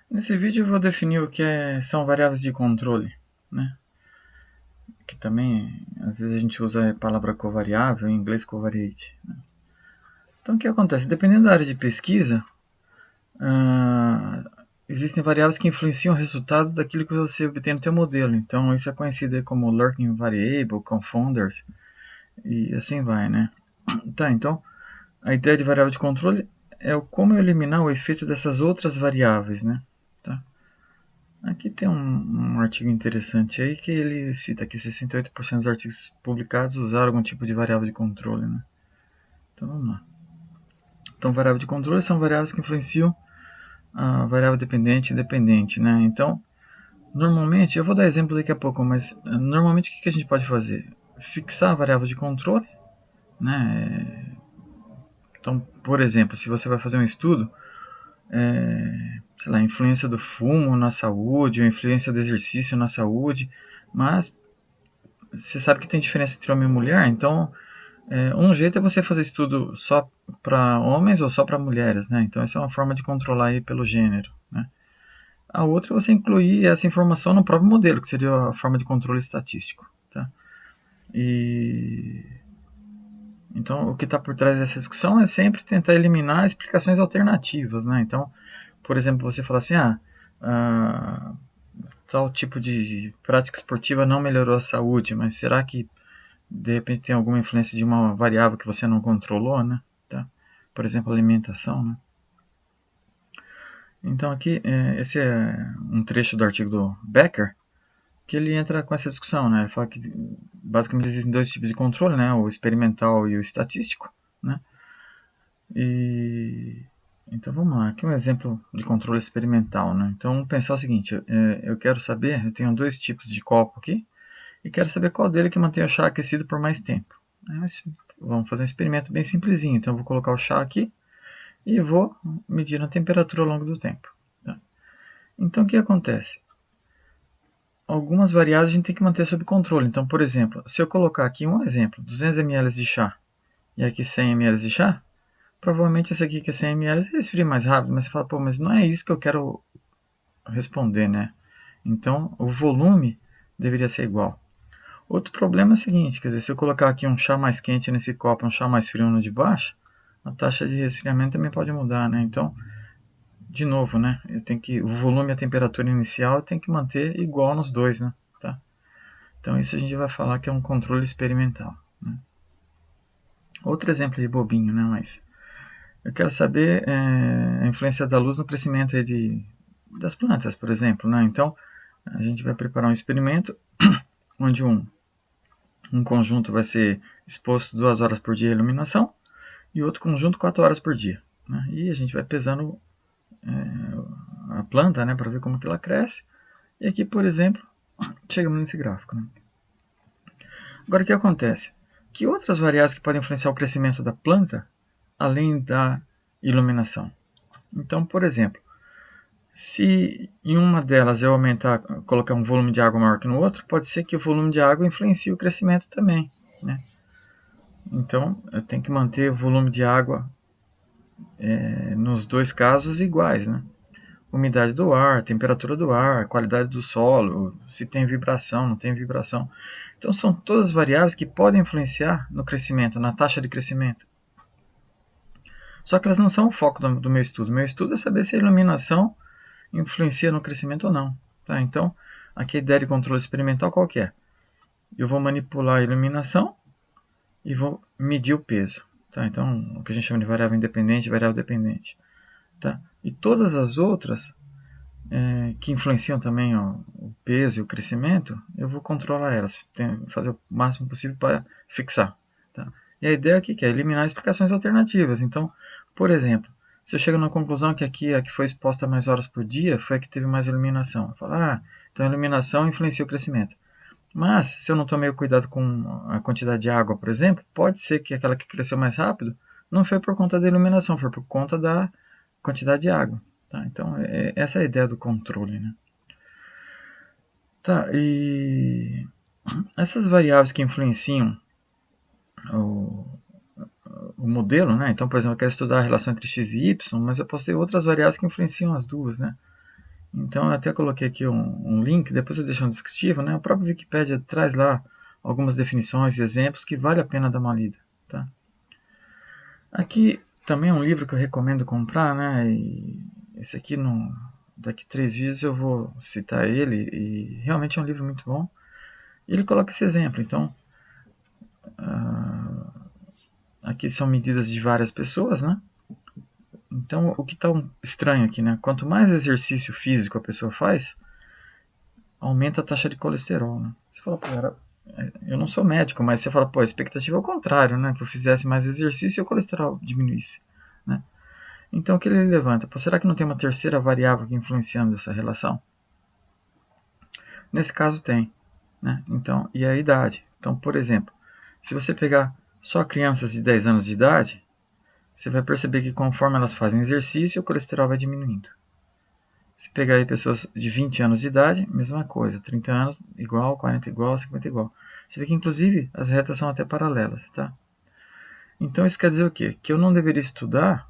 Nesse vídeo eu vou definir o que são variáveis de controle, né? Que também, às vezes a gente usa a palavra covariável, em inglês covariate, né? Então o que acontece? Dependendo da área de pesquisa, existem variáveis que influenciam o resultado daquilo que você obtém no seu modelo. Então isso é conhecido como lurking variable, confounders, e assim vai, né? Tá, então a ideia de variável de controle é como eliminar o efeito dessas outras variáveis, né? Tá? Aqui tem um artigo interessante aí que ele cita que 68% dos artigos publicados usaram algum tipo de variável de controle, né? Então vamos lá. Então variável de controle são variáveis que influenciam a variável dependente e independente, né? Então normalmente, eu vou dar exemplo daqui a pouco, mas normalmente o que a gente pode fazer? Fixar a variável de controle, né? Então, por exemplo, se você vai fazer um estudo, sei lá, influência do fumo na saúde, ou influência do exercício na saúde, mas você sabe que tem diferença entre homem e mulher, então um jeito é você fazer estudo só para homens ou só para mulheres, né? Então essa é uma forma de controlar aí pelo gênero, né? A outra é você incluir essa informação no próprio modelo, que seria a forma de controle estatístico, tá? E então o que está por trás dessa discussão é sempre tentar eliminar explicações alternativas, né? Então, por exemplo, você fala assim, ah, tal tipo de prática esportiva não melhorou a saúde, mas será que de repente tem alguma influência de uma variável que você não controlou, né? Tá? Por exemplo, alimentação, né? Então aqui, esse é um trecho do artigo do Becker, que ele entra com essa discussão, né? Ele fala que basicamente existem dois tipos de controle, né? O experimental e o estatístico, né? E então vamos lá, aqui um exemplo de controle experimental, né? Então vamos pensar o seguinte, eu quero saber, eu tenho dois tipos de copo aqui, e quero saber qual dele que mantém o chá aquecido por mais tempo. Vamos fazer um experimento bem simplesinho. Então eu vou colocar o chá aqui e vou medir a temperatura ao longo do tempo. Tá? Então o que acontece? Algumas variáveis a gente tem que manter sob controle. Então, por exemplo, se eu colocar aqui um exemplo, 200 ml de chá e aqui 100 ml de chá, provavelmente esse aqui que é 100 ml resfria mais rápido, mas você fala, pô, mas não é isso que eu quero responder, né? Então, o volume deveria ser igual. Outro problema é o seguinte, quer dizer, se eu colocar aqui um chá mais quente nesse copo e um chá mais frio no de baixo, a taxa de resfriamento também pode mudar, né? Então, de novo, né? O volume e a temperatura inicial tem que manter igual nos dois, né? Tá? Então isso a gente vai falar que é um controle experimental. Né? Outro exemplo de bobinho, né? Mas eu quero saber a influência da luz no crescimento das plantas, por exemplo, né? Então a gente vai preparar um experimento onde um conjunto vai ser exposto 2 horas por dia à iluminação e outro conjunto 4 horas por dia. Né? E a gente vai pesando a planta, né, para ver como que ela cresce. E aqui, por exemplo, chegamos nesse gráfico. Né? Agora, o que acontece? Que outras variáveis que podem influenciar o crescimento da planta, além da iluminação? Então, por exemplo, se em uma delas eu colocar um volume de água maior que no outro, pode ser que o volume de água influencie o crescimento também. Né? Então, eu tenho que manter o volume de água nos dois casos iguais. Né? Umidade do ar, temperatura do ar, qualidade do solo, se tem vibração, não tem vibração. Então são todas variáveis que podem influenciar no crescimento, na taxa de crescimento. Só que elas não são o foco do meu estudo. Meu estudo é saber se a iluminação influencia no crescimento ou não. Tá? Então, aqui a ideia de controle experimental qual que é? Eu vou manipular a iluminação e vou medir o peso. Tá? Então, o que a gente chama de variável independente e variável dependente. Tá? E todas as outras que influenciam também o peso e o crescimento, eu vou controlar elas, fazer o máximo possível para fixar. Tá? E a ideia aqui é eliminar explicações alternativas. Então, por exemplo, se eu chego na conclusão que aqui a que foi exposta mais horas por dia foi a que teve mais iluminação, eu falo, então a iluminação influencia o crescimento. Mas, se eu não tomei cuidado com a quantidade de água, por exemplo, pode ser que aquela que cresceu mais rápido não foi por conta da iluminação, foi por conta da quantidade de água. Tá? Então, essa é a ideia do controle. Né? Tá, e essas variáveis que influenciam o, o modelo, né? Então, por exemplo, eu quero estudar a relação entre x e y, mas eu posso ter outras variáveis que influenciam as duas. Né? Então eu até coloquei aqui um link, depois eu deixo no descritivo, né? O próprio Wikipedia traz lá algumas definições e exemplos que vale a pena dar uma lida, tá? Aqui também é um livro que eu recomendo comprar, né? E esse aqui, daqui 3 vídeos eu vou citar ele, e realmente é um livro muito bom. E ele coloca esse exemplo, então aqui são medidas de várias pessoas, né? Então o que está estranho aqui, né? Quanto mais exercício físico a pessoa faz, aumenta a taxa de colesterol, né? Você fala, pô, eu não sou médico, mas você fala, pô, a expectativa é o contrário, né? Que eu fizesse mais exercício e o colesterol diminuísse, né? Então o que ele levanta? Pô, será que não tem uma terceira variável que influenciando essa relação? Nesse caso tem, né? Então, e a idade. Então, por exemplo, se você pegar só crianças de 10 anos de idade, você vai perceber que conforme elas fazem exercício, o colesterol vai diminuindo. Se pegar aí pessoas de 20 anos de idade, mesma coisa. 30 anos igual, 40 igual, 50 igual. Você vê que inclusive as retas são até paralelas, tá? Então isso quer dizer o quê? Que eu não deveria estudar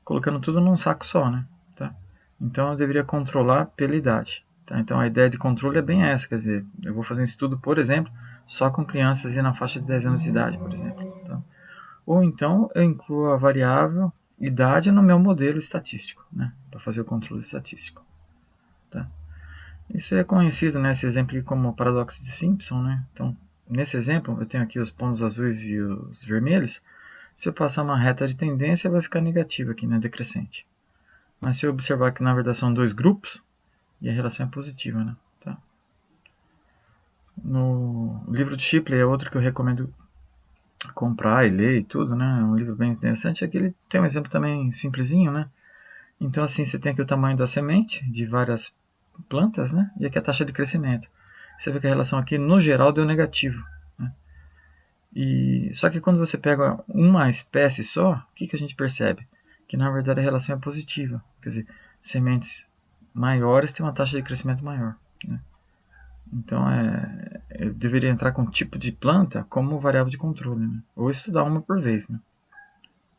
colocando tudo num saco só, né? Tá? Então eu deveria controlar pela idade. Tá? Então a ideia de controle é bem essa, quer dizer, eu vou fazer um estudo, por exemplo, só com crianças e na faixa de 10 anos de idade, por exemplo. Tá? Ou então eu incluo a variável idade no meu modelo estatístico, né? Para fazer o controle estatístico. Tá? Isso é conhecido nesse exemplo aqui como paradoxo de Simpson, né? Então, nesse exemplo, eu tenho aqui os pontos azuis e os vermelhos. Se eu passar uma reta de tendência, vai ficar negativa aqui, né? Decrescente. Mas se eu observar que na verdade são dois grupos, e a relação é positiva, né? Tá? No livro de Shipley é outro que eu recomendo comprar e ler e tudo, né? É um livro bem interessante. Aqui ele tem um exemplo também simplesinho, né? Então assim, você tem aqui o tamanho da semente de várias plantas, né? E aqui a taxa de crescimento. Você vê que a relação aqui, no geral, deu negativo. Né? Só que quando você pega uma espécie só, o que a gente percebe? Que na verdade a relação é positiva. Quer dizer, sementes maiores têm uma taxa de crescimento maior. Né? Então eu deveria entrar com o tipo de planta como variável de controle. Né? Ou estudar uma por vez. Né?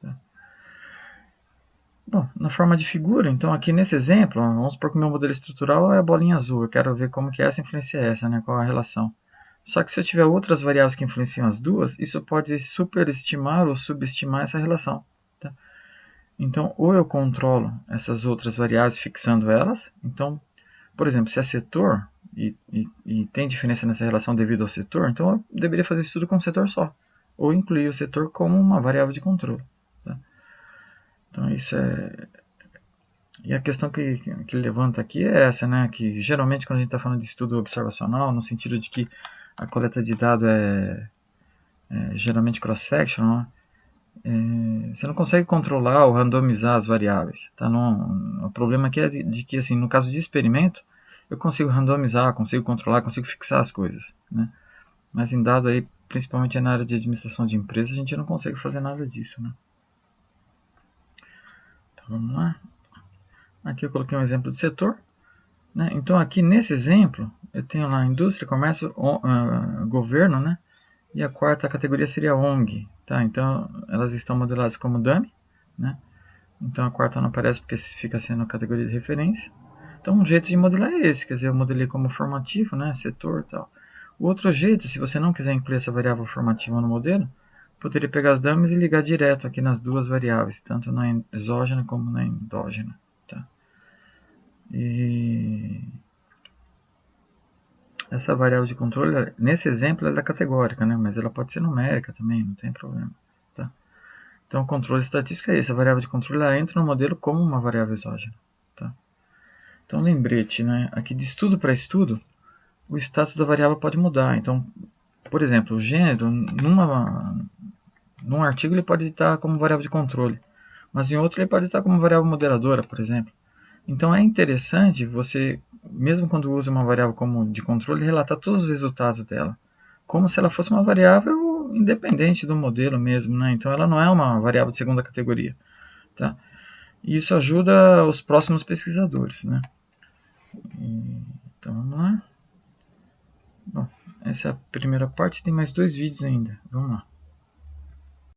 Tá? Bom, na forma de figura, então aqui nesse exemplo, vamos supor que o meu modelo estrutural é a bolinha azul. Eu quero ver como que essa influencia essa, né? Qual a relação. Só que se eu tiver outras variáveis que influenciam as duas, isso pode superestimar ou subestimar essa relação. Tá? Então, ou eu controlo essas outras variáveis fixando elas. Então, por exemplo, se é setor e tem diferença nessa relação devido ao setor, então eu deveria fazer estudo com um setor só. Ou incluir o setor como uma variável de controle. Tá? Então, isso é. E a questão que ele levanta aqui é essa, né? Que geralmente quando a gente está falando de estudo observacional, no sentido de que a coleta de dados é geralmente cross-sectional, você não consegue controlar ou randomizar as variáveis. Tá? O problema aqui é de que, assim, no caso de experimento, eu consigo randomizar, consigo controlar, consigo fixar as coisas. Né? Mas em dado aí, principalmente na área de administração de empresas, a gente não consegue fazer nada disso. Né? Então vamos lá. Aqui eu coloquei um exemplo de setor. Né? Então aqui nesse exemplo, eu tenho lá indústria, comércio, governo, né? E a quarta categoria seria ONG. Tá? Então elas estão modeladas como dummy. Né? Então a quarta não aparece porque fica sendo a categoria de referência. Então um jeito de modelar é esse, quer dizer, eu modelei como formativo, né? Setor e tal. O outro jeito, se você não quiser incluir essa variável formativa no modelo, poderia pegar as dummies e ligar direto aqui nas duas variáveis, tanto na exógena como na endógena. Tá? E essa variável de controle, nesse exemplo, ela é categórica, né? Mas ela pode ser numérica também, não tem problema. Tá? Então, o controle estatístico é esse. A variável de controle ela entra no modelo como uma variável exógena. Tá? Então, lembrete, né? Aqui de estudo para estudo, o status da variável pode mudar. Então, por exemplo, o gênero, num artigo ele pode estar como variável de controle, mas em outro ele pode estar como variável moderadora, por exemplo. Então é interessante você, mesmo quando usa uma variável como de controle, relatar todos os resultados dela, como se ela fosse uma variável independente do modelo mesmo, né? Então ela não é uma variável de segunda categoria, tá? E isso ajuda os próximos pesquisadores, né? Então vamos lá. Bom, essa é a primeira parte, tem mais 2 vídeos ainda. Vamos lá.